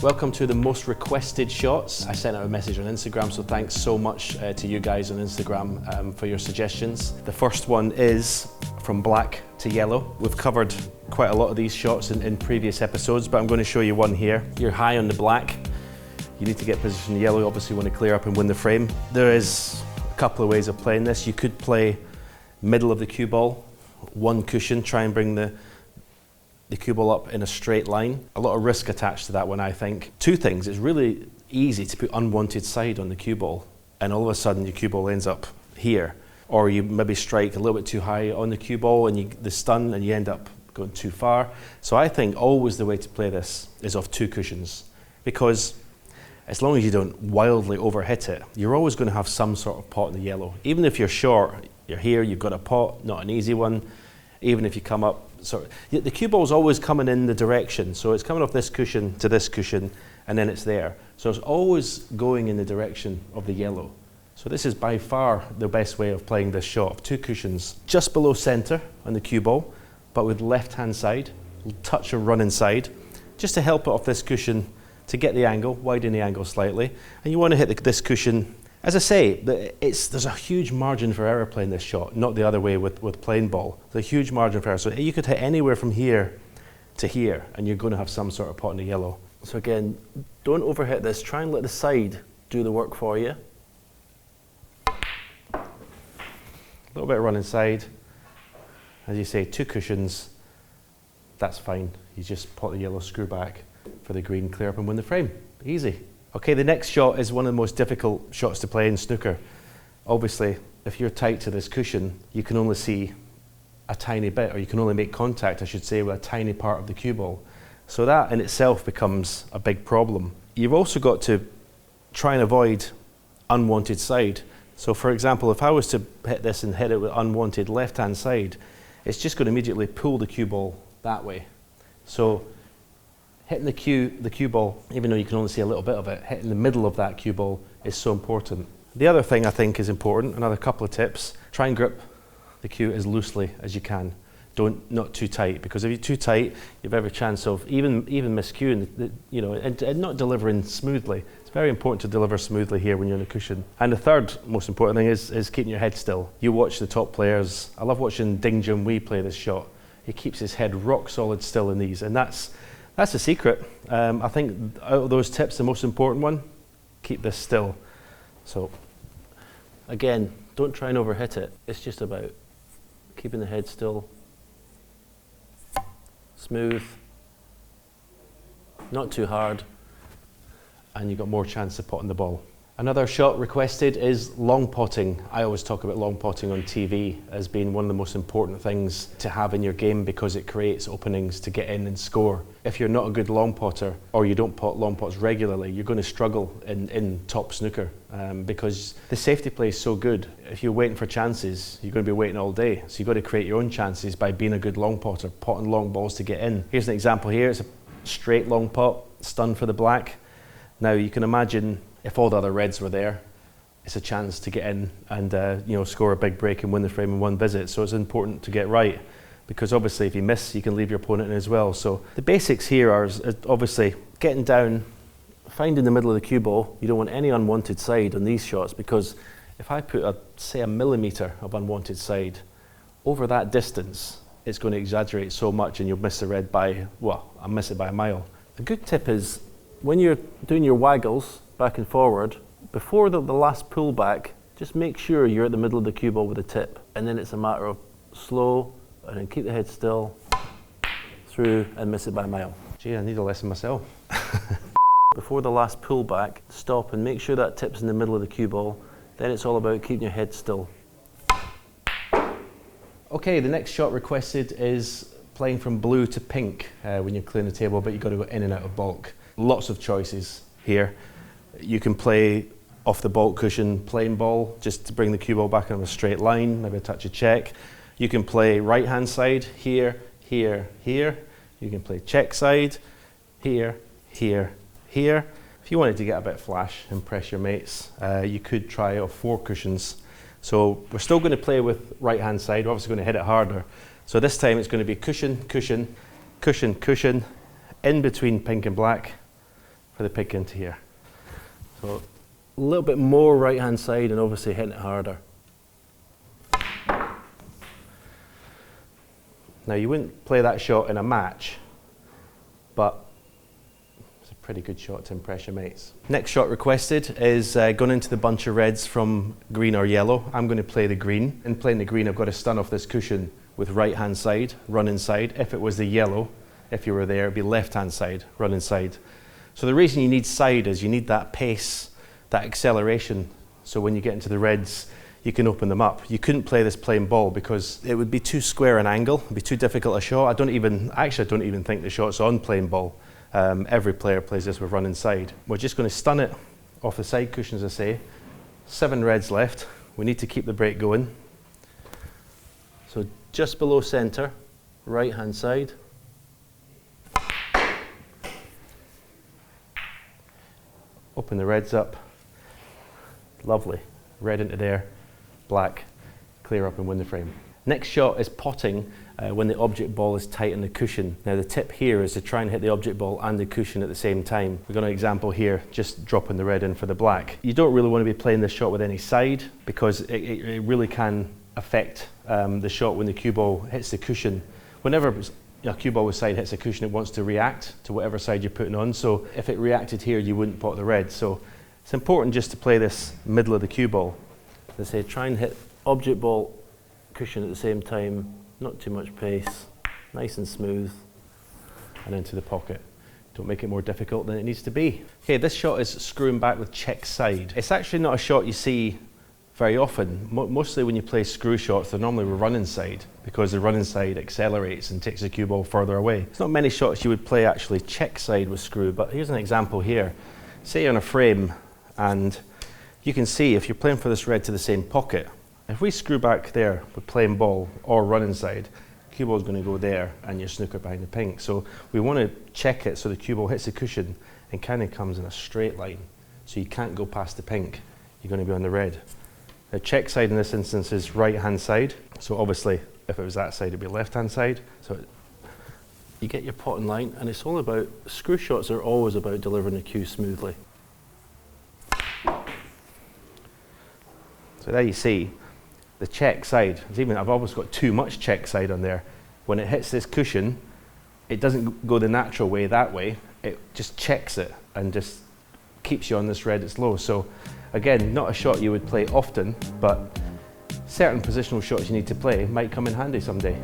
Welcome to the most requested shots. I sent out a message on Instagram, so thanks so much to you guys on Instagram for your suggestions. The first one is from black to yellow. We've covered quite a lot of these shots in previous episodes, but I'm going to show you one here. You're high on the black. You need to get position yellow, obviously you want to clear up and win the frame. There is a couple of ways of playing this. You could play middle of the cue ball, one cushion, try and bring the cue ball up in a straight line. A lot of risk attached to that one, I think. Two things, it's really easy to put unwanted side on the cue ball and all of a sudden your cue ball ends up here. Or you maybe strike a little bit too high on the cue ball and the stun and you end up going too far. So I think always the way to play this is off two cushions, because as long as you don't wildly overhit it, you're always going to have some sort of pot in the yellow. Even if you're short, you're here, you've got a pot, not an easy one. Even if you come up, the cue ball's always coming in the direction, so it's coming off this cushion to this cushion, and then it's there. So it's always going in the direction of the yellow. So this is by far the best way of playing this shot. Two cushions just below center on the cue ball, but with left-hand side, touch of run inside, just to help it off this cushion to get the angle, widen the angle slightly. And you want to hit this cushion. As I say, there's a huge margin for error playing this shot, not the other way with plain ball. There's a huge margin for error. So you could hit anywhere from here to here, and you're going to have some sort of pot in the yellow. So again, don't overhit this. Try and let the side do the work for you. A little bit of run inside. As you say, two cushions, that's fine. You just pot the yellow, screw back for the green, clear up and win the frame. Easy. Okay, the next shot is one of the most difficult shots to play in snooker. Obviously, if you're tight to this cushion, you can only see a tiny bit, or you can only make contact, I should say, with a tiny part of the cue ball. So that in itself becomes a big problem. You've also got to try and avoid unwanted side. So for example, if I was to hit this and hit it with unwanted left-hand side, it's just going to immediately pull the cue ball that way. So hitting the cue ball, even though you can only see a little bit of it, hitting the middle of that cue ball is so important. The other thing I think is important, another couple of tips, try and grip the cue as loosely as you can. Not too tight, because if you're too tight, you have every chance of even miscuing, and not delivering smoothly. It's very important to deliver smoothly here when you're on a cushion. And the third most important thing is keeping your head still. You watch the top players. I love watching Ding Junhui play this shot. He keeps his head rock solid still in these, and that's the secret. I think out of those tips, the most important one, keep this still. So again, don't try and overhit it. It's just about keeping the head still, smooth, not too hard, and you've got more chance of potting the ball. Another shot requested is long potting. I always talk about long potting on TV as being one of the most important things to have in your game, because it creates openings to get in and score. If you're not a good long potter, or you don't pot long pots regularly, you're going to struggle in top snooker because the safety play is so good. If you're waiting for chances, you're going to be waiting all day. So you've got to create your own chances by being a good long potter, potting long balls to get in. Here's an example here. It's a straight long pot, stun for the black. Now you can imagine if all the other reds were there, it's a chance to get in and score a big break and win the frame in one visit. So it's important to get right, because obviously if you miss, you can leave your opponent in as well. So the basics here are obviously getting down, finding the middle of the cue ball. You don't want any unwanted side on these shots, because if I put say a millimetre of unwanted side over that distance, it's going to exaggerate so much and you'll miss the red by, well, I'll miss it by a mile. A good tip is when you're doing your waggles back and forward, before the last pull back, just make sure you're at the middle of the cue ball with a tip, and then it's a matter of slow, and then keep the head still, through, and miss it by a mile. Gee, I need a lesson myself. Before the last pull back, stop and make sure that tip's in the middle of the cue ball. Then it's all about keeping your head still. Okay, the next shot requested is playing from blue to pink when you're clearing the table, but you've got to go in and out of bulk. Lots of choices here. You can play off the bulk cushion plain ball, just to bring the cue ball back on a straight line, maybe a touch of check. You can play right hand side, here, here, here. You can play check side, here, here, here. If you wanted to get a bit flash, impress your mates, you could try off four cushions. So we're still going to play with right hand side, we're obviously going to hit it harder. So this time it's going to be cushion, cushion, cushion, cushion, in between pink and black for for the pink into here. So a little bit more right hand side and obviously hitting it harder. Now you wouldn't play that shot in a match, but it's a pretty good shot to impress your mates. Next shot requested is going into the bunch of reds from green or yellow. I'm going to play the green. In playing the green, I've got to stun off this cushion with right hand side, run inside. If it was the yellow, if you were there, it'd be left hand side, run inside. So the reason you need side is you need that pace, that acceleration, so when you get into the reds, you can open them up. You couldn't play this plain ball because it would be too square an angle, it'd be too difficult a shot. I don't even think the shot's on plain ball. Every player plays this with run inside. We're just going to stun it off the side cushion, as I say. 7 reds left. We need to keep the break going. So just below center, right hand side. Open the reds up. Lovely. Red into there. Black, clear up and win the frame. Next shot is potting when the object ball is tight on the cushion. Now the tip here is to try and hit the object ball and the cushion at the same time. We've got an example here, just dropping the red in for the black. You don't really want to be playing this shot with any side because it really can affect the shot when the cue ball hits the cushion. Whenever a cue ball with side hits a cushion, it wants to react to whatever side you're putting on. So if it reacted here, you wouldn't pot the red. So it's important just to play this middle of the cue ball. As I say, try and hit object ball, cushion at the same time, not too much pace, nice and smooth, and into the pocket. Don't make it more difficult than it needs to be. Okay, this shot is screwing back with check side. It's actually not a shot you see very often. Mostly when you play screw shots, they're normally with run inside because the run inside accelerates and takes the cue ball further away. It's not many shots you would play actually check side with screw, but here's an example here. Say you're on a frame and you can see if you're playing for this red to the same pocket, if we screw back there with plain ball or run inside, cue ball is going to go there and your snooker behind the pink. So we want to check it so the cue ball hits the cushion and kind of comes in a straight line. So you can't go past the pink, you're going to be on the red. The check side in this instance is right hand side. So obviously if it was that side it'd be left hand side. So you get your pot in line and it's all about, screw shots are always about delivering the cue smoothly. So there you see the check side. I've always got too much check side on there. When it hits this cushion, it doesn't go the natural way that way. It just checks it and just keeps you on this red it's low. So again, not a shot you would play often, but certain positional shots you need to play might come in handy someday.